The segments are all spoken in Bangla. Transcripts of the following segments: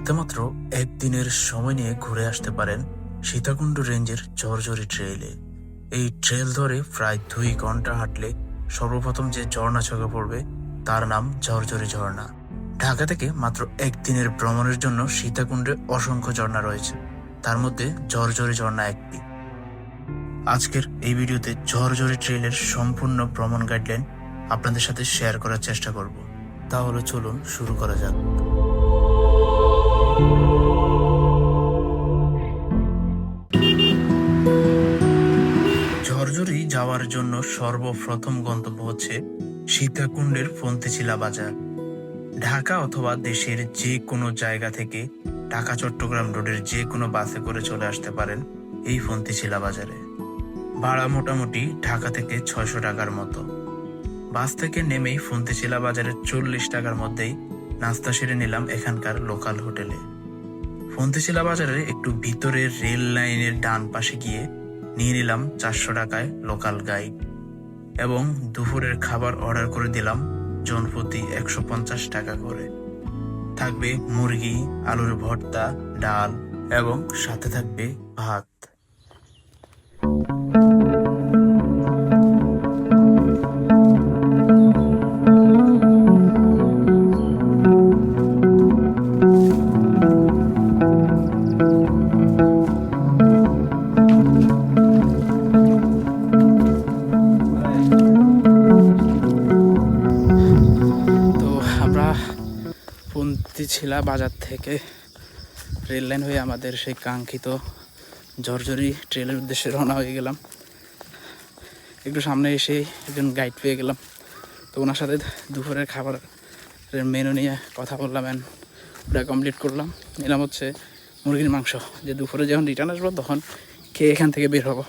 হাতে মাত্র একদিনের সময় নিয়ে ঘুরে আসতে পারেন সীতাকুণ্ড রেঞ্জের ঝরঝরি ট্রেইলে। এই ট্রেল ধরে প্রায় 2 ঘন্টা হাঁটলে সর্বপ্রথম যে ঝর্ণা চোখে পড়বে তার নাম ঝরঝরি ঝর্ণা। ঢাকা থেকে মাত্র একদিনের ভ্রমণের জন্য সীতাকুণ্ডে অসংখ্য ঝর্ণা রয়েছে, তার মধ্যে ঝরঝরি ঝর্ণা একটি। আজকের এই ভিডিওতে ঝরঝরি ট্রেইলের সম্পূর্ণ ভ্রমণ গাইডলাইন আপনাদের সাথে শেয়ার করার চেষ্টা করব। তাহলে চলুন শুরু করা যাক। ঝরঝরি যাওয়ার জন্য সর্বপ্রথম গন্তব্য হচ্ছে সীতাকুণ্ডের ফন্তিচিলা বাজার। ঢাকা অথবা দেশের যে কোনো জায়গা থেকে ঢাকা চট্টগ্রাম রোডের যে কোনো বাসে করে চলে আসতে পারেন এই ফন্তিচিলা বাজারে। ভাড়া মোটামুটি ঢাকা থেকে 600 টাকার মতো। বাস থেকে নেমেই ফন্তিচিলা বাজারের 40 টাকার মধ্যেই নাস্তা সেরে নিলাম এখানকার লোকাল হোটেলে। ফন্তিচিলা বাজারের একটু ভিতরে রেল লাইনের ডান পাশে গিয়ে নিয়ে নিলাম 400 টাকায় লোকাল গাইড এবং দুপুরের খাবার অর্ডার করে দিলাম জনপ্রতি 150 টাকা করে। থাকবে মুরগি, আলুর ভর্তা, ডাল এবং সাথে থাকবে ভাত। ফন্তিচিলা বাজার থেকে রেল লাইন হয়ে আমাদের সেই কাঙ্ক্ষিত ঝরঝরি ট্রেলের উদ্দেশ্যে রওনা হয়ে গেলাম। একটু সামনে এসে একজন গাইড পেয়ে গেলাম, তো ওনার সাথে দুপুরের খাবারের মেনু নিয়ে কথা বললাম অ্যান্ড ওটা কমপ্লিট করলাম। নিলাম হচ্ছে মুরগির মাংস, যে দুপুরে যখন রিটার্ন আসবো তখন খেয়ে এখান থেকে বের হবো।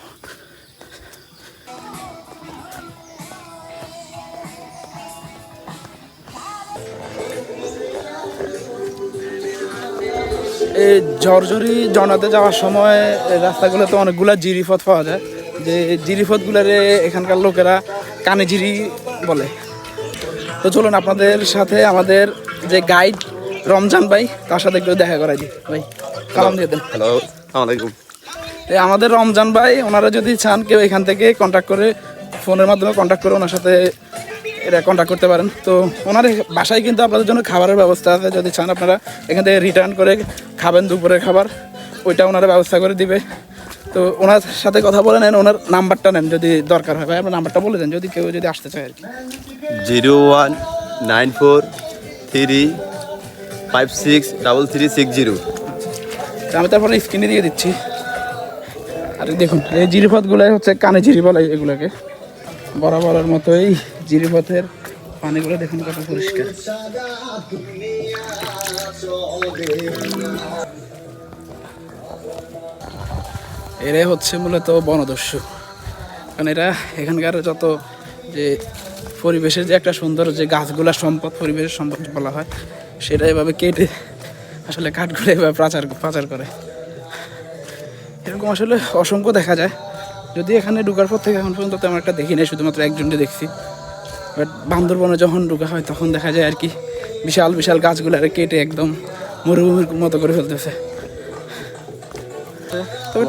এই ঝরঝরি ঝর্ণাতে যাওয়ার সময় রাস্তাগুলোতে অনেকগুলো জিরিপথ পাওয়া যায়, যে জিরিপথগুলোরে এখানকার লোকেরা কানে জিরি বলে। তো চলুন আপনাদের সাথে আমাদের যে গাইড রমজান ভাই, তার সাথে একটু দেখা করাই দিই। ভাই সালাম দিয়ে দেন। হ্যালো, আসসালামু আলাইকুম। আমাদের রমজান ভাই, ওনারা যদি চান কেউ এখান থেকে কন্ট্যাক্ট করে, ফোনের মাধ্যমে কন্ট্যাক্ট করে ওনার সাথে এটা কন্ট্যাক্ট করতে পারেন। তো ওনার বাসায় কিন্তু আপনাদের জন্য খাবারের ব্যবস্থা আছে, যদি চান আপনারা এখান থেকে রিটার্ন করে খাবেন দুপুরের খাবার, ওইটা ওনারা ব্যবস্থা করে দিবে। তো ওনার সাথে কথা বলে নেন, ওনার নাম্বারটা নেন যদি দরকার হয়। ভাই আপনার নাম্বারটা বলে দেন যদি কেউ আসতে চায় আর কি। 019435633360। আমি তারপরে স্ক্রিনে দিয়ে দিচ্ছি। আর দেখুন এই জিরিপথগুলো হচ্ছে কানে জিরি বলে এগুলোকে। বরাবরের মতো এই জিরিপথের পানিগুলো দেখুন কত পরিষ্কার। এরাই হচ্ছে মূলত বনদস্যু, কারণ এরা এখানকার যত যে পরিবেশের যে একটা সুন্দর যে গাছগুলা সম্পদ, পরিবেশের সম্পদ বলা হয়, সেটা এভাবে কেটে আসলে কাঠগুলো এভাবে পাচার করে। এরকম আসলে অসংখ্য দেখা যায়। যদি এখানে ঢুকার পর থেকে এখন পর্যন্ত তেমন একটা দেখি নাই, শুধুমাত্র একজনকে দেখছি। বাট বান্দরবনে যখন ঢুকা হয় তখন দেখা যায় আর কি বিশাল বিশাল গাছগুলো কেটে একদম মরুভূমির মতো করে ফেলতেছে। তবে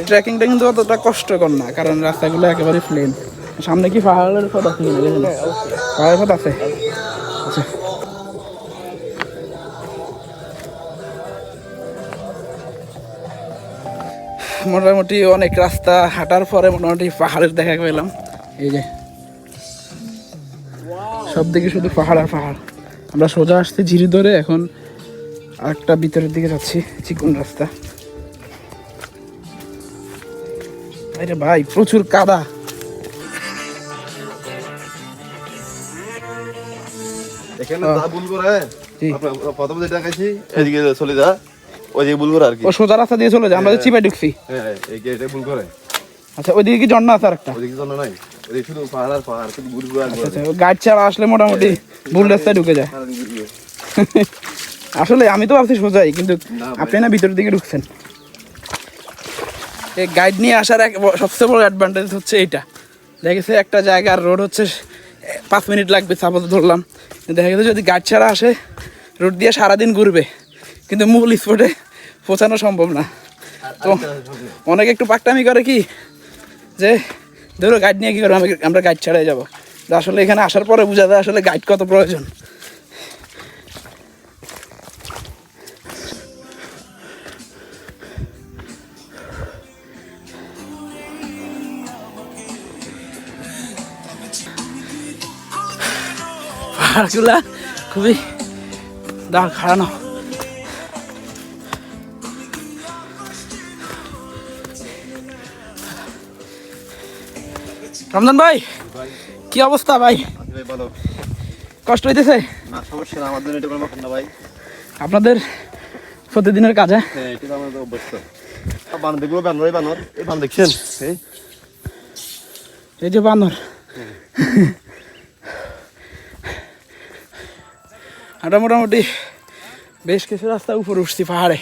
ট্রেকিংটা কিন্তু অতটা কষ্টকর না, কারণ রাস্তাগুলো একেবারে প্লেন। সামনে কি পাহাড়ের পথ আছে? পাহাড়ের পথ আছে। আচ্ছা, মোটামুটি অনেক রাস্তা হাঁটার পরে মোটামুটি পাহাড়ের দেখা পেলাম। এই যে সব দিকে শুধু পাহাড় আর পাহাড়। আমরা সোজা আসতে ঝিরি ধরে এখন আরেকটা ভিতরের দিকে যাচ্ছি, চিকন রাস্তা। আরে ভাই প্রচুর কাদা। এখানে যা ভুল করে প্রথমে যেটা দেখাইছি এদিকে চলে যা, ওইদিকে ভুল করে আর কি। ও সোজা রাস্তা দিয়ে চলে যায়, আমরা চিপে ঢুকছি। হ্যাঁ, এই গেটে ভুল করে। আচ্ছা, ওইদিকে কি ঝর্ণা আছে আরেকটা? ওইদিকে জন্য নাই, ওইদিকে শুধু পাহাড় আর পাহাড়, শুধু ভুল করে। আচ্ছা, গাইড ছাড়া আসলে মোটামুটি ভুল রাস্তায় ঢুকে যায়। আসলে আমি তো ভাবছি সোজাই, কিন্তু আপনি না ভিতরের দিকে ঢুকছেন। এই গাইড নিয়ে আসার সবচেয়ে বড় অ্যাডভান্টেজ হচ্ছে এইটা, দেখা গেছে একটা জায়গার রোড হচ্ছে 5 মিনিট লাগবে সাপোজ ধরলাম, দেখা গেছে যদি গাইড ছাড়া আসে রোড দিয়ে সারাদিন ঘুরবে, কিন্তু মূল স্পটে পৌঁছানো সম্ভব না। তো অনেকে একটু পাকটামি করে কি যে ধরো গাইড নিয়ে কী করবো, আমরা গাইড ছাড়াই যাবো। আসলে এখানে আসার পরে বোঝা যায় আসলে গাইড কত প্রয়োজন। পাহাড়গুলা খুবই দাঁড় খাড়ানো। রমজান ভাই কি অবস্থা ভাই? ভালো। কষ্ট হইতেছে? না সমস্যা না, আমাদের এটা কোনো ব্যাপার না ভাই। আপনাদের প্রতিদিনের কাজে? হ্যাঁ এটা তো আমাদের অভ্যস্ত। বানর দেখবো, বানরই বানর। এই বানর দেখছেন? এই যে বানর। আমরা মোটামুটি বেশ কিছু রাস্তা উপরে উঠছি পাহাড়ে।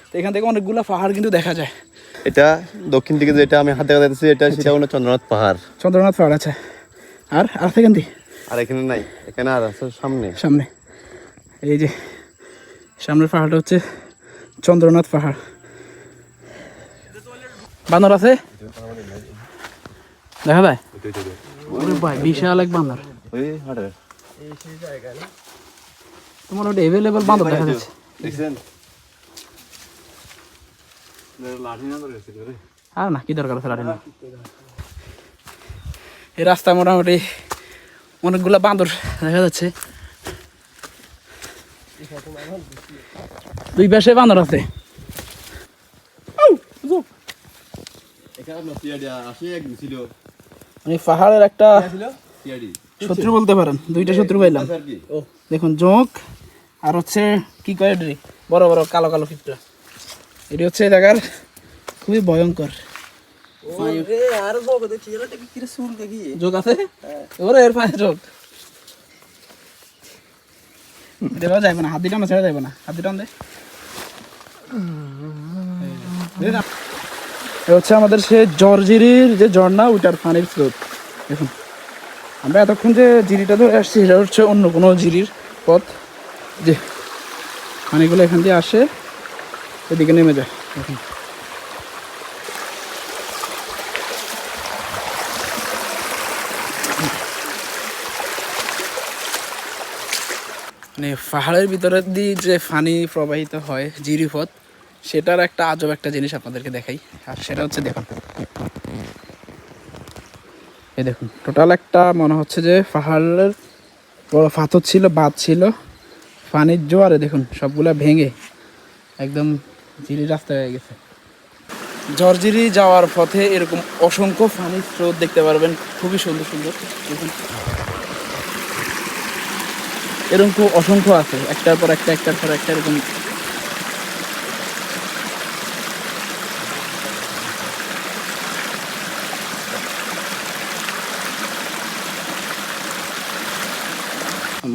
তো এখান থেকে অনেকগুলো পাহাড় কিন্তু দেখা যায়। এটা দক্ষিণ দিকে যেটা আমি হাতে দেখাচ্ছি এটা সেটা হলো চন্দ্রনাথ পাহাড়। চন্দ্রনাথ পাহাড় আছে। আর আর সেখান থেকে আর এখানে নাই, এখানে আর আছে সামনে। সামনে এই যে সামনের পাহাড়টা হচ্ছে চন্দ্রনাথ পাহাড়। বানর আছে দেখা যায়? ওরে ভাই বিশাল এক বানর। ওই হাটে তোমার ওটা এভেলেবল বানর দেখা যাচ্ছে। দেখছেন? আর না কি দরকার আছে লাঠি? এই রাস্তা মোটামুটি অনেকগুলা বান্দর দেখা যাচ্ছে। দুই পাশে বান্দর আছে। পাহাড়ের একটা শত্রু বলতে পারেন, দুইটা শত্রু পাইলাম। দেখুন জোঁক আর হচ্ছে কি কয় এটি বড় বড় কালো কালো পিঁপড়া। এটি হচ্ছে এই জায়গার খুবই ভয়ঙ্কর। যোগ আছে এবারে এর পায়ে যোগ দেওয়া যাবে না, হাত দিটা ছেড়ে যাবে না, হাত দিটা দে। হচ্ছে আমাদের সে জর্জিরির যে ঝর্ণা ওইটার পানির স্রোত। দেখুন আমরা এতক্ষণ যে জিরিটা ধরে আসছি এটা হচ্ছে অন্য কোনো জিরির পথ, যে পানিগুলো এখান দিয়ে আসে এদিকে নেমে যায়। দেখুন মানে পাহাড়ের ভিতরে দিয়ে যে পানি প্রবাহিত হয় জিরিপথ, সেটার একটা আজব একটা জিনিস আপনাদেরকে দেখাই। আর সেটা হচ্ছে দেখুন, এই দেখুন টোটাল একটা মনে হচ্ছে যে পাহাড়ের বড় পাথর ছিল, বাঁধ ছিল, পানির জোয়ারে দেখুন সবগুলা ভেঙে একদম জিরি রাস্তা হয়ে গেছে। জর্জিরি যাওয়ার পথে এরকম অসংখ্য পানির স্রোত দেখতে পারবেন, খুবই সুন্দর সুন্দর। দেখুন এরকম খুব অসংখ্য আছে, একটার পর একটা একটার পর একটা এরকম।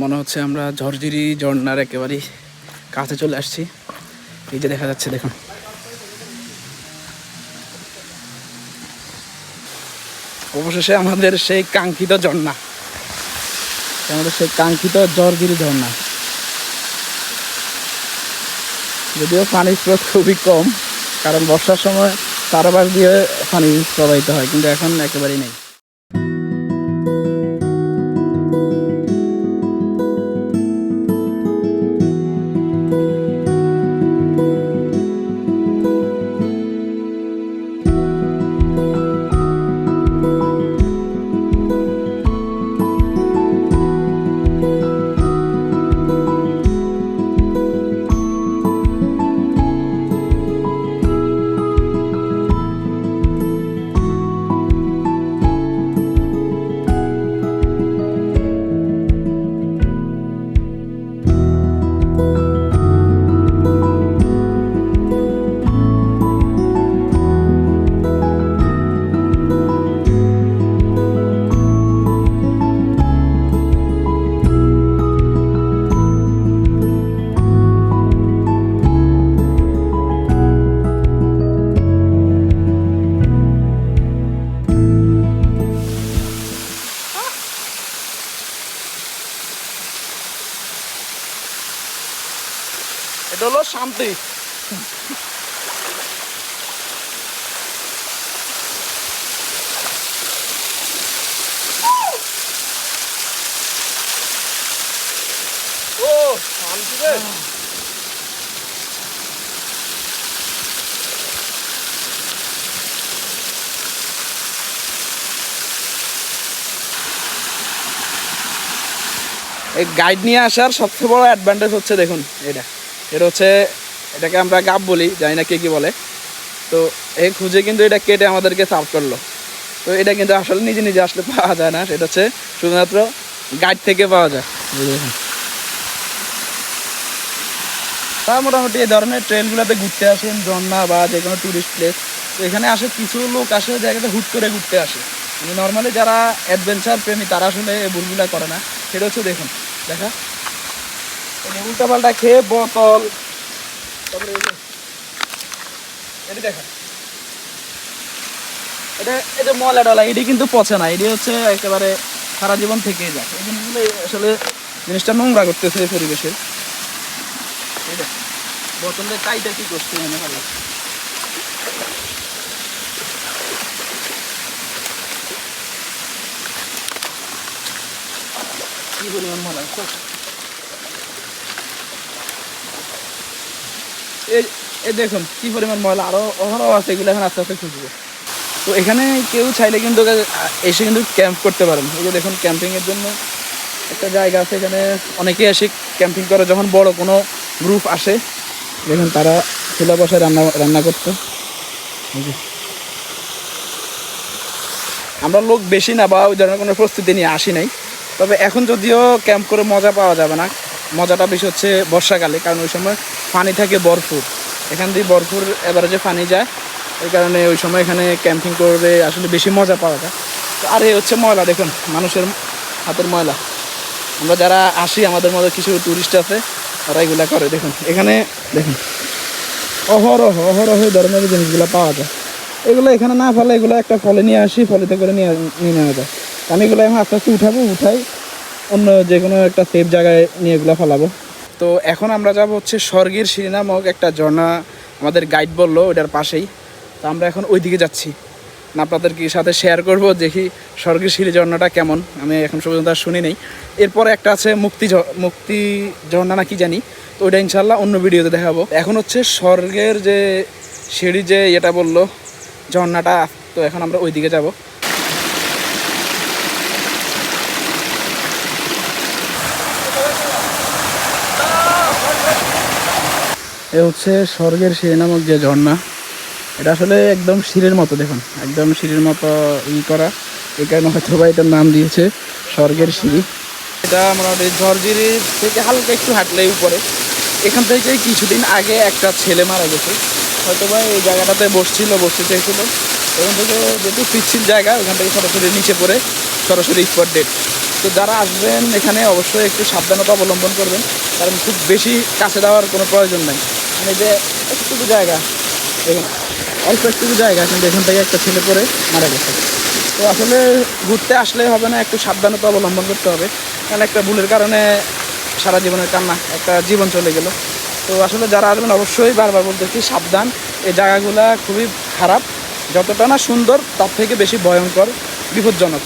মনে হচ্ছে আমরা ঝরঝিরি ঝর্ণার একেবারেই কাছে চলে আসছি। এই যে দেখা যাচ্ছে দেখুন, অবশেষে আমাদের সেই কাঙ্ক্ষিত ঝর্ণা, আমাদের সেই কাঙ্ক্ষিত ঝরঝিরি ঝর্ণা। যদিও পানির স্রোত খুবই কম, কারণ বর্ষার সময় চারপাশ দিয়ে পানি প্রবাহিত হয়, কিন্তু এখন একেবারেই নেই। শান্তি। ও শান্তি রে। এই গাইড নিয়ে আসার সবচেয়ে বড় অ্যাডভান্টেজ হচ্ছে দেখুন এটা হচ্ছে, এটাকে আমরা গাব বলি, জানি না কে কি বলে। তো এই খুঁজে কিন্তু এটা কেটে আমাদেরকে সার্ভ করলো। তো এটা কিন্তু আসলে নিজে নিজে আসলে পাওয়া যায় না, সেটা হচ্ছে শুধুমাত্র গাইড থেকে পাওয়া যায়। তা মোটামুটি এই ধরনের ট্রেলগুলোতে ঘুরতে আসেন, ঝর্ণা বা যে কোনো টুরিস্ট প্লেস, তো এখানে আসে কিছু লোক আসে জায়গাটা হুট করে ঘুরতে আসে। মানে নর্মালি যারা অ্যাডভেঞ্চার প্রেমী তারা আসলে এই ভুলগুলো করে না। সেটা হচ্ছে দেখুন দেখা উল্টাপাল্টা খেয়ে বোতল, তারপরে এটা দেখা এটা ময়লা টলা এটি কিন্তু পচে না, এটি হচ্ছে একেবারে সারা জীবন থেকেই যায়। এই জিনিসগুলো আসলে জিনিসটা নোংরা করতেছে পরিবেশের। এটা বোতলে কাইটা কি করছে এনে ভালো কি পরিমাণ ময়লা। এই দেখুন কি পরিমাণ ময়লা, আরো অহরহ আছে, এগুলো এখন আস্তে আস্তে খুঁজবো। তো এখানে কেউ চাইলে কিন্তু এসে কিন্তু ক্যাম্প করতে পারেন। এই যে দেখুন ক্যাম্পিংয়ের জন্য একটা জায়গা আছে, এখানে অনেকেই এসে ক্যাম্পিং করে। যখন বড় কোনো গ্রুপ আসে দেখুন তারা চুলা বসায় রান্না করতো। আমরা লোক বেশি না বা ওই ধরনের কোনো প্রস্তুতি নিয়ে আসি নাই, তবে এখন যদিও ক্যাম্প করে মজা পাওয়া যাবে না। মজাটা বেশি হচ্ছে বর্ষাকালে, কারণ ওই সময় পানি থাকে ভরপুর, এখান দিয়ে ভরপুর এভারেজে পানি যায়। এই কারণে ওই সময় এখানে ক্যাম্পিং করবে আসলে বেশি মজা পাওয়া যায়। তো আর এই হচ্ছে ময়লা, দেখুন মানুষের হাতের ময়লা। আমরা যারা আসি আমাদের মধ্যে কিছু টুরিস্ট আছে, তারা এগুলা করে। দেখুন এখানে দেখুন অহরহ এই ধরনের জিনিসগুলো পাওয়া যায়। এগুলো এখানে না ফেলে এগুলো একটা ফলে নিয়ে আসি, ফলেতে করে নিয়ে নেওয়া যায়। আমি এগুলো এখন আস্তে আস্তে উঠাই অন্য যে কোনো একটা সেফ জায়গায় নিয়ে এগুলো ফেলাবো। তো এখন আমরা যাব হচ্ছে স্বর্গের সিঁড়ি নামক একটা ঝর্ণা, আমাদের গাইড বললো ওটার পাশেই। তো আমরা এখন ওই দিকে যাচ্ছি, আপনাদেরকে সাথে শেয়ার করব দেখি স্বর্গের সিঁড়ি ঝর্ণাটা কেমন। আমি এখন পর্যন্ত আর শুনি নেই। এরপরে একটা আছে মুক্তি ঝর্ণা না কি জানি, তো ওইটা ইনশাল্লাহ অন্য ভিডিওতে দেখাবো। এখন হচ্ছে স্বর্গের যে সিঁড়ি যে এটা বললো ঝর্ণাটা, তো এখন আমরা ওই দিকে যাব। এ হচ্ছে স্বর্গের সিঁড়ি নামক যে ঝর্ণা, এটা আসলে একদম সিঁড়ির মতো, দেখুন একদম সিঁড়ির মতো করা, এই কারণে হয়তো বা এটার নাম দিয়েছে স্বর্গের সিঁড়ি। এটা মোটামুটি ঝড়ঝিরি থেকে হালকা একটু হাঁটলেই উপরে। এখান থেকে কিছুদিন আগে একটা ছেলে মারা গেছে, হয়তো বা এই জায়গাটাতে বসতে চাইছিল। ওখান থেকে যেহেতু পিচ্ছিল জায়গা, ওখান থেকে সরাসরি নিচে পড়ে সরাসরি স্পট ডেড। তো যারা আসবেন এখানে অবশ্যই একটু সাবধানতা অবলম্বন করবেন, কারণ খুব বেশি কাছে দেওয়ার কোনো প্রয়োজন নেই। মানে যে একটুকু জায়গা, দেখুন অল্প একটুকু জায়গা, কিন্তু এখান থেকে একটা ছেলে পড়ে মারা গেছে। তো আসলে ঘুরতে আসলে হবে না, একটু সাবধানতা অবলম্বন করতে হবে, কারণ একটা ভুলের কারণে সারা জীবনের কান্না, একটা জীবন চলে গেল। তো আসলে যারা আসবেন অবশ্যই বারবার বলতেছি সাবধান, এই জায়গাগুলো খুবই খারাপ, যতটা না সুন্দর তার থেকে বেশি ভয়ঙ্কর, বিপজ্জনক।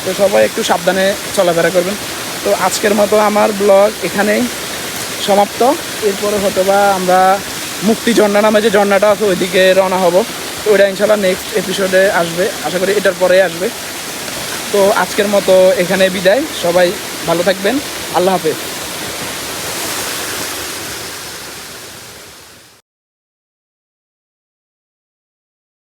তো সবাই একটু সাবধানে চলাফেরা করবেন। তো আজকের মতো আমার ব্লগ এখানেই সমাপ্ত। এরপরে হয়তো বা আমরা মুক্তি ঝর্ণা নামে যে ঝর্ণাটা আছে ওইদিকে রওনা হব। তো ওইটা ইনশাল্লাহ নেক্সট এপিসোডে আসবে, আশা করি এটার পরে আসবে। তো আজকের মতো এখানে বিদায়, সবাই ভালো থাকবেন, আল্লাহ হাফেজ।